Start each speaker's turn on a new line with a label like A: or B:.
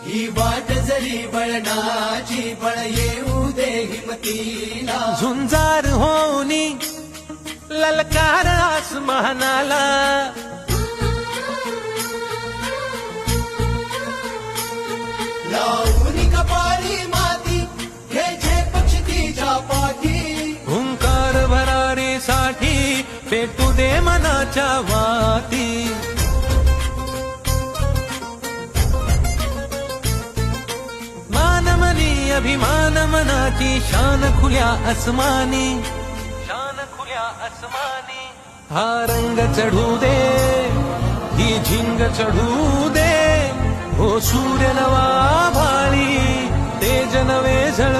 A: ही वाट जरी बळणाची बळ येऊ दे हिमतीला
B: झुंजार होनी ललकार आसमानाला
A: लावून कपाळी माती घे पक्षी तिच्या पाठी
B: हुंकार भरारीसाठी पेटू दे मनाच्या वाती मानमनी अभिमान मनाची शान खुल्या आसमानी हा रंग चढू दे ही झिंग चढू दे हो सूर्य नवा भाळी तेज नवे झळ